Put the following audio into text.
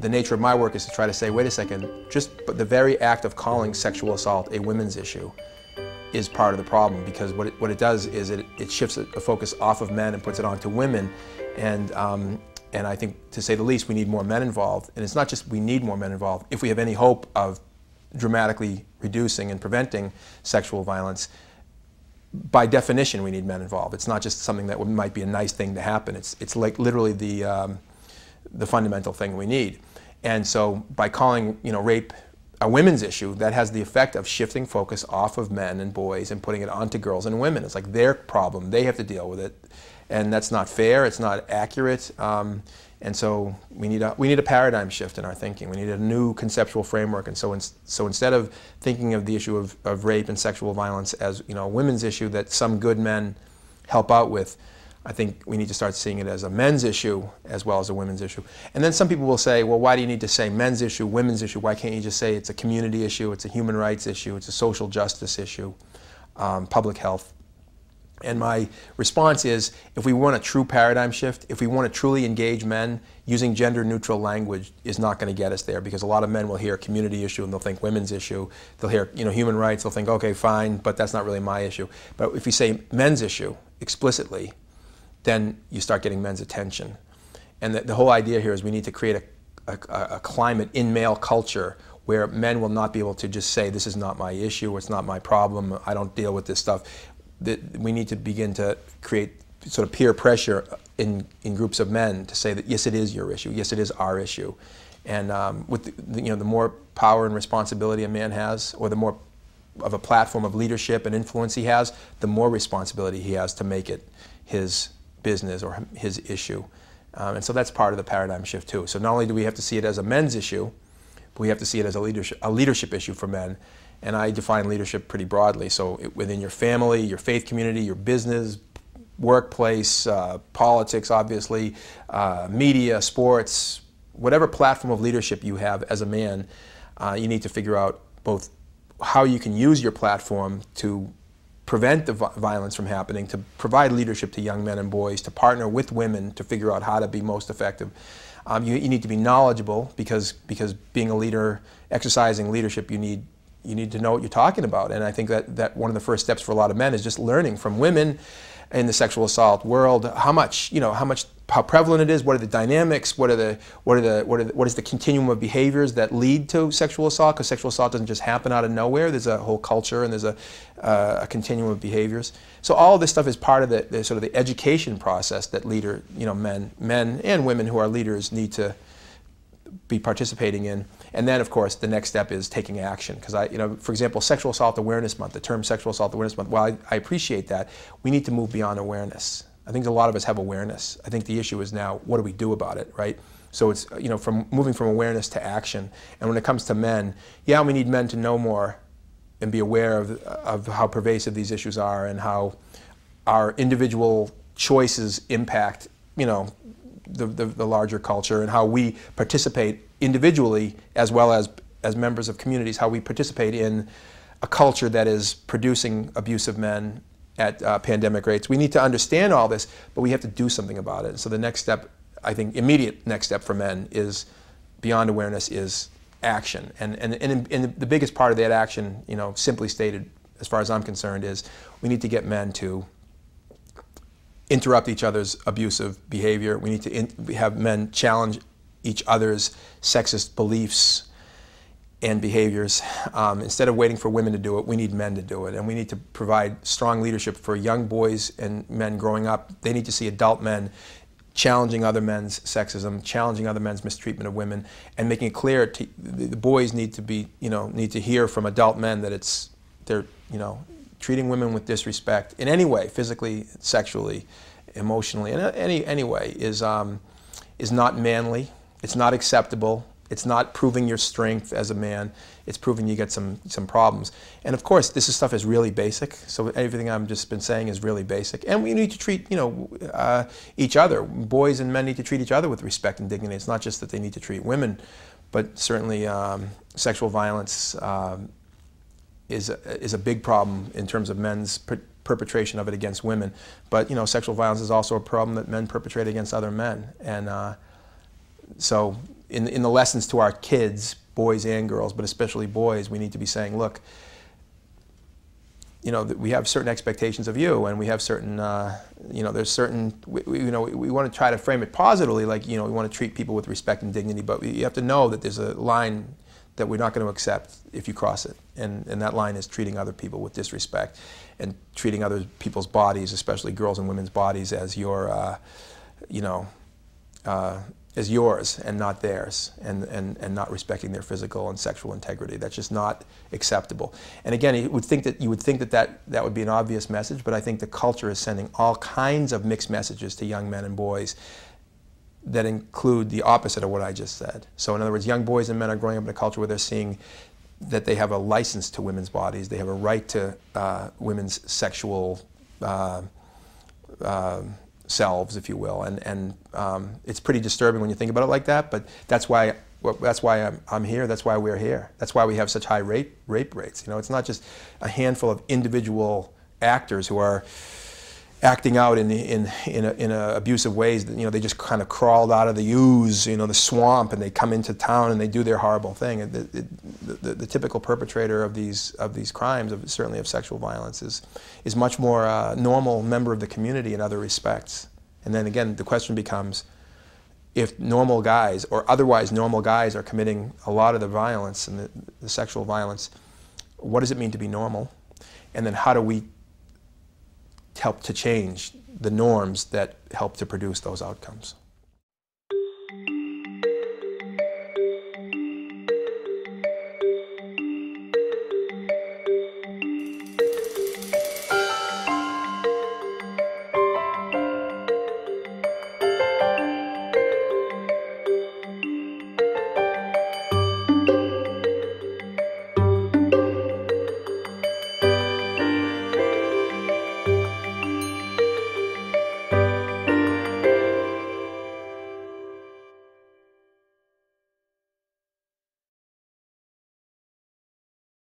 the nature of my work is to try to say, wait a second, just the very act of calling sexual assault a women's issue is part of the problem, because what it does is it shifts the focus off of men and puts it onto women, and I think, to say the least, we need more men involved. And it's not just we need more men involved. If we have any hope of dramatically reducing and preventing sexual violence, by definition we need men involved. It's not just something that might be a nice thing to happen. It's like literally the fundamental thing we need. And so by calling, you know, rape a women's issue, that has the effect of shifting focus off of men and boys and putting it onto girls and women. It's like their problem, they have to deal with it, and that's not fair, it's not accurate, and so we need a paradigm shift in our thinking. We need a new conceptual framework, and so instead of thinking of the issue of rape and sexual violence as, you know, a women's issue that some good men help out with, I think we need to start seeing it as a men's issue as well as a women's issue. And then some people will say, well, why do you need to say men's issue, women's issue? Why can't you just say it's a community issue, it's a human rights issue, it's a social justice issue, public health? And my response is, if we want a true paradigm shift, if we want to truly engage men, using gender-neutral language is not going to get us there, because a lot of men will hear community issue and they'll think women's issue. They'll hear, you know, human rights, they'll think, okay, fine, but that's not really my issue. But if we say men's issue explicitly, then you start getting men's attention. And the whole idea here is we need to create a climate in male culture where men will not be able to just say, this is not my issue, it's not my problem, I don't deal with this stuff. We need to begin to create sort of peer pressure in groups of men to say that, yes, it is your issue, yes, it is our issue. And with you know, the more power and responsibility a man has, or the more of a platform of leadership and influence he has, the more responsibility he has to make it his business or his issue. And so that's part of the paradigm shift too. So not only do we have to see it as a men's issue, but we have to see it as a leadership issue for men. And I define leadership pretty broadly. So within your family, your faith community, your business, workplace, politics obviously, media, sports, whatever platform of leadership you have as a man, you need to figure out both how you can use your platform to prevent the violence from happening, to provide leadership to young men and boys, to partner with women to figure out how to be most effective. You need to be knowledgeable, because being a leader, exercising leadership, you need to know what you're talking about. And I think that one of the first steps for a lot of men is just learning from women in the sexual assault world how prevalent it is, what are the dynamics, what is the continuum of behaviors that lead to sexual assault, because sexual assault doesn't just happen out of nowhere. There's a whole culture and there's a continuum of behaviors. So all of this stuff is part of the sort of the education process that men and women who are leaders need to be participating in. And then, of course, the next step is taking action. Because for example, Sexual Assault Awareness Month, the term Sexual Assault Awareness Month, while I appreciate that, we need to move beyond awareness. I think a lot of us have awareness. I think the issue is now, what do we do about it, right? So it's, from moving from awareness to action. And when it comes to men, yeah, we need men to know more and be aware of how pervasive these issues are and how our individual choices impact, the larger culture, and how we participate individually as well as members of communities, how we participate in a culture that is producing abusive men at pandemic rates. We need to understand all this, but we have to do something about it. So the next step, I think, immediate next step for men is, beyond awareness, is action. And the biggest part of that action, simply stated, as far as I'm concerned, is we need to get men to interrupt each other's abusive behavior. We need to have men challenge each other's sexist beliefs and behaviors. Instead of waiting for women to do it, we need men to do it. And we need to provide strong leadership for young boys and men growing up. They need to see adult men challenging other men's sexism, challenging other men's mistreatment of women, and making it clear the boys need to be, need to hear from adult men that they're treating women with disrespect in any way, physically, sexually, emotionally, in any way, is not manly. It's not acceptable. It's not proving your strength as a man. It's proving you get some problems. And of course, this stuff is really basic. So everything I've just been saying is really basic. And we need to treat, each other. Boys and men need to treat each other with respect and dignity. It's not just that they need to treat women, but certainly sexual violence is a big problem in terms of men's perpetration of it against women. But sexual violence is also a problem that men perpetrate against other men. And so in the lessons to our kids, boys and girls, but especially boys, we need to be saying, look, you know, we have certain expectations of you, and we have certain, you know, there's certain, we want to try to frame it positively, like, you know, we want to treat people with respect and dignity, but you have to know that there's a line that we're not going to accept if you cross it, and that line is treating other people with disrespect, and treating other people's bodies, especially girls' and women's bodies, as your, you know, as yours and not theirs, and not respecting their physical and sexual integrity. That's just not acceptable. And again, you would think that would be an obvious message, but I think the culture is sending all kinds of mixed messages to young men and boys that include the opposite of what I just said. So in other words, young boys and men are growing up in a culture where they're seeing that they have a license to women's bodies, they have a right to women's sexual selves, if you will, and it's pretty disturbing when you think about it like that. But that's why I'm here. That's why we're here. That's why we have such high rape rates. You know, it's not just a handful of individual actors who are acting out in abusive ways. You know, they just kind of crawled out of the ooze, you know, the swamp, and they come into town and they do their horrible thing. The typical perpetrator of these crimes, certainly of sexual violence, is much more a normal member of the community in other respects. And then again, the question becomes, if normal guys or otherwise normal guys are committing a lot of the violence and the sexual violence, what does it mean to be normal? And then how do we help to change the norms that help to produce those outcomes?